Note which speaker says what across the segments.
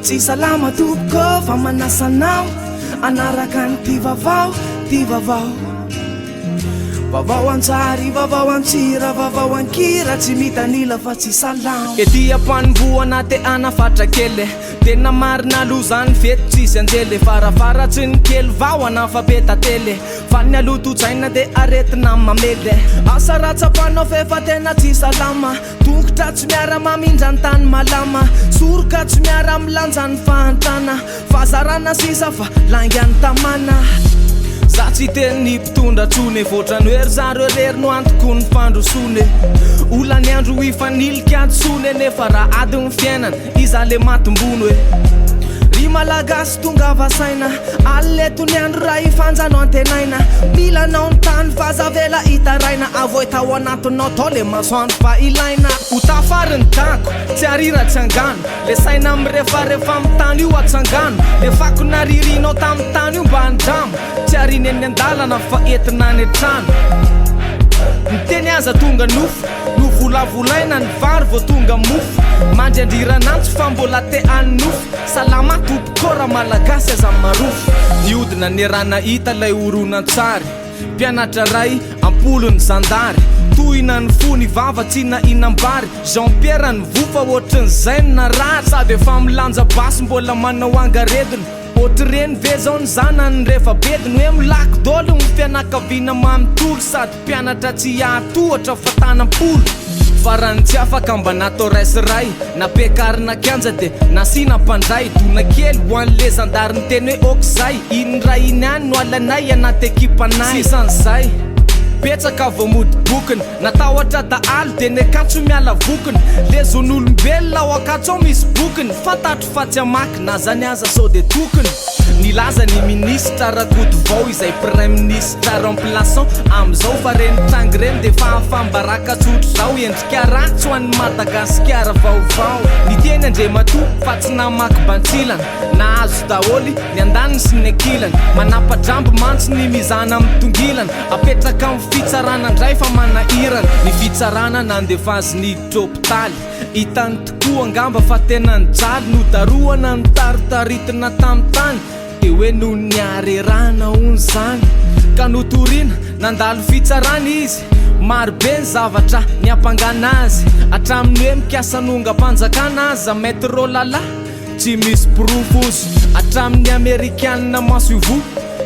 Speaker 1: Tsy salama tompoko fa manasanao anaraka ny ty vavao vavao antsary vavao antsira vavao ankira tsy mitanila fa tsy salama ety ampanimboana te anafatra kely tena marina lozany fety tsisy anjely farafaratsy ny kely vao anafapetatele fa ny alotojaina de aretina mamele asa ratsapanao fefa tena tsy salama tongotra tsy miara mamindrany tany malama soroka tsy miara milanjany fahantana fazarana sisa fa langany tamana za tsy teny mpitondra trone voatrany hoe ry zareo rery no antoko ny fandrosone olany andro ifanilika adsone nefa raha ady ny fiainana iza le matombony hoe ry malagasy tonga vasaina aleto ny andro raha ifanjano antenaina milanao ny tany fazavela itaraina avoy tao anatinao tao le masoandro fa ilaina hotafariny dako tsy arira tsy angano le saina amirefarefa mitany io atsangano le fako naririnao tamy tany io mba andramo tsy ariny eny andalana fa entina ny trano miteny aza tonga nofo no volavolaina ny vary vo tonga mofo mandriandriranantsy fa mbola te annofo salama tompokora malagasy aza marofo niodina ny rana hita lay oronan-tsary mpianatra ray ampolony zandary tohina ny fony vava tsy na inambary Jean-Pierre ny vofa ohatrany zay na rary sady efa milanja basy mbola manao angarediny ohatryreny ve zao ny zanany rehefa bediny hoe milako dolo ny fianakaviana mamitolo sady mpianatra tsy ahatohatra fa tanampolo farany tsy afaka mba natao raisiray napekarina kianja de nasina mpandray dona kely ho an'le zandary ny teny hoe okizay iny ray iny any no alanay anaty ekipanay sisan'izay petsaka vomody bokiny natahotra daalo de nekatso miala vokiny le zon'olombelona ao akatso ao misy bokiny fantatro fa tsy amaky na zany aza sao de tokony nilaza ny ministra rakoto vao izay premier ministre remplaçant am'izao fa reny trangy reny de fahafambaraka tsotro zao endrika ratsy ho an'ny madagasikara vaovao niteny andremato fa tsy namaky bantsilana nahazo daholy ny andaniny sy ny akilany manapatrambo mantsy ny mizana amin'ny tongilana apetraka amin'ny fitsarana ndray fa manahirana ny fitsarana nandefazy ny tropitaly hitany tokoa angamba fa tena nijaly no daroana ny taritaritina tamy tany de hoe no niarerana ony zany ka notoriana nandalo fitsarana izy marobe ny zavatra ny ampangana azy atraminy hoe mikiasanonga mpanjakana aza metro lala tsy misy profozy atramin'ny amerikanina maso ivo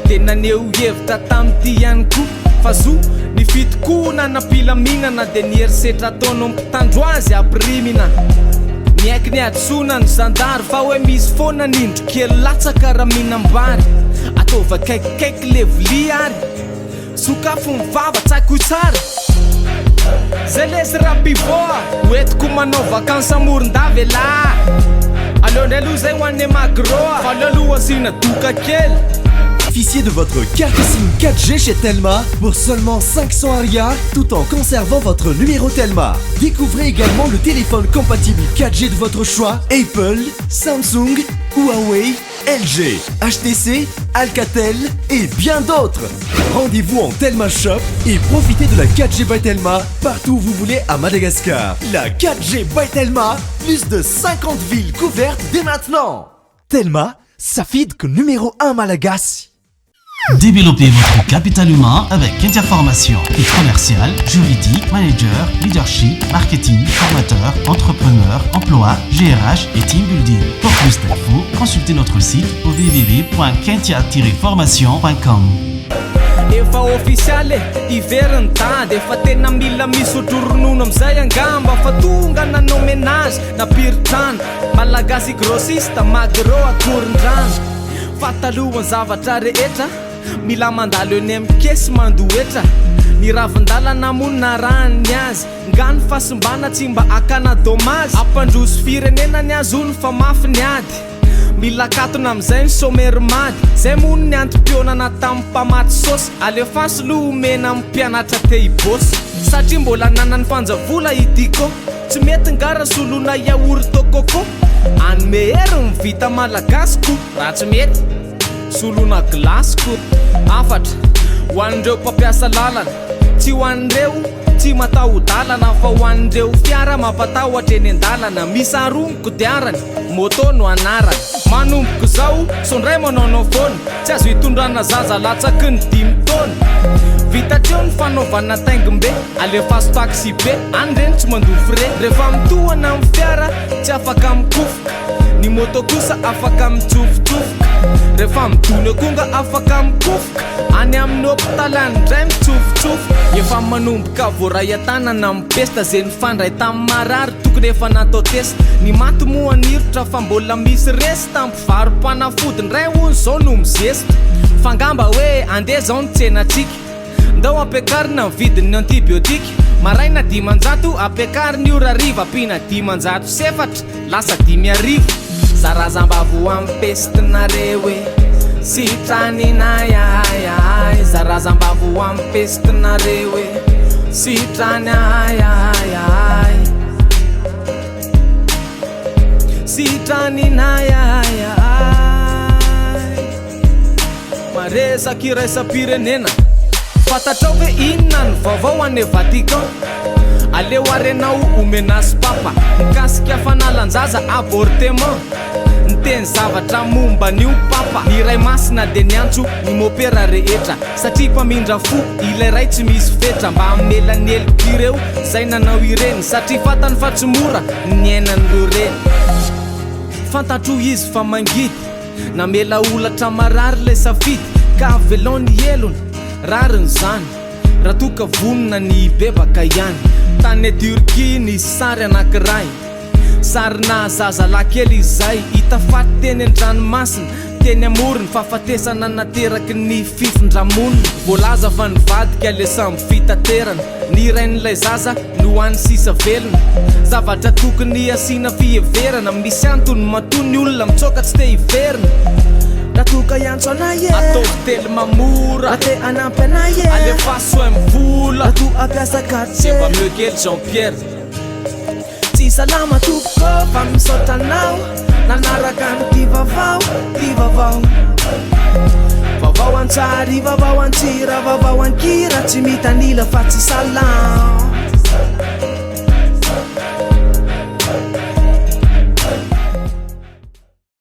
Speaker 1: de naneo hevitra tam'ty ihany koa fa zo ny fitokona napilaminana de nierisetra ataonao mpitandro azy apirimina ny aiky ny adsona ny zandary fa hoe misy foana nindro kely latsaka raha minambary ataova kaikikaiky le vili ary sokafo mivava tsaiko tsara zay lesy rapivoa hoetiko manao vakansa amoron-davy la aleondray aloha zay ho an'ny magroa fa alealoha asina doka kely.
Speaker 2: Bénéficiez de votre carte SIM 4G chez Telma pour seulement 500 Aria tout en conservant votre numéro Telma. Découvrez également le téléphone compatible 4G de votre choix Apple, Samsung, Huawei, LG, HTC, Alcatel et bien d'autres. Rendez-vous en Telma Shop et profitez de la 4G by Telma partout où vous voulez à Madagascar. La 4G by Telma, plus de 50 villes couvertes dès maintenant. Telma, ça feed que numéro 1 Malagasy.
Speaker 3: Développez votre capital humain avec interformation et commercial, juridique, manager, leadership, marketing, formateur, entrepreneur, emploi, GRH et team building. Pour plus d'infos, consultez notre site au www.kentia-formation.com.
Speaker 1: Efa officiale iveriny tany efa tena mila misotro ronono amizay angamba fa tonga nanao ménage napiritrano malagasy grossiste magro akoron-drano fatalohany zavatra rehetra mila mandalo eny amikesy mandoetra ny ravin-dalana monina raniny azy ngany fasimbana tsy mba akana dommage ampandroso firenena ny azony fa mafy ny ady mila katona amizay ny sommery mady zay mono ny antom-pionana tamin'ny mpamaty sosy alefansy loha omena amin'ny mpianatra te hibosy satria mbola nanany fanjavola ityko tsy mety ngara solona yaourt tokoko anymehery mivita malagasy ko raha tsy mety solona glasy ko afatra ho an'ireo mpampiasa lalana tsy hoan'ireo tsy matahodalana fa hoan'ireo fiara mampatahotra eny an-dalana misy aromboko diarany moto no anarany manomboko zao sondray manaonao foana tsy azo hitondrana zaza latsaky ny 5 taona vitatreo ny fanaovana taingimbe alefaso taxi be andreny tsy mandofo re rehefa mitohana amin'ny fiara tsy afaka mikofoka ny moto kosa afaka mitsofotsofika rehefa midony akonga afaka mikofoka any amin'ny hôpitaly andray mitsofotsofika efa manomboka voaray an-tanana mipesta zay ny fandray tamin'ny marary tokony efa natao testa ny maty moa anirotra fa mbola misy resy tampivaro-panafody ndray hono zao no mizesita fangamba hoe andeha zao ny tsenatsika ndao ampiakarina ny vidin'ny antibiotika maraina 500 ampiakariny io rariva pina 507 lasa 5,000 zarazambavo ampestinareo e sitraninayaay zarazambavo ampestinareo e sitrany ayayay sitraninayaay maresaky raisam-pirenena fatatrao ve inona ny vaovao ane Vatican aleo arenao omenas papa mikasika fanalanjaza avortement nyteny zavatra momba nio papa ny ray masina de niantso ny mopera rehetra satria mpamindra fo ilay ray tsy misy fetra mba amelanelokireo zay nanao ireny satria fatany fa tsy mora ny ainan'ireo reny fantatro izy fa mangidy namela olatra marary lay safidy ka velony elony rariny zany raha toka vonona ny bebaka ihany tany Turkia ny sary anankiray sarina zazalakely izay hita faty teny an-dranomasina teny amorony fahafatesana nateraky ny fifindramonna voalaza fa nivadika le samby fitaterana ny rain'ilay zaza no any sisa velona zavatra tokony asiana fieverana misy antony matony olona mitsoka tsy te hiverina Ratuka yanso na ye Atoktel mamura Ate anampe na ye Alefaso mvola Ratu apiasa kate Seba Miguel Jean-Pierre Si salama tuko Famisota nao Nanarakan tivavau Tivavau Vavau ansari Vavau ansira Vavau ankira Chimita nila fatsi salam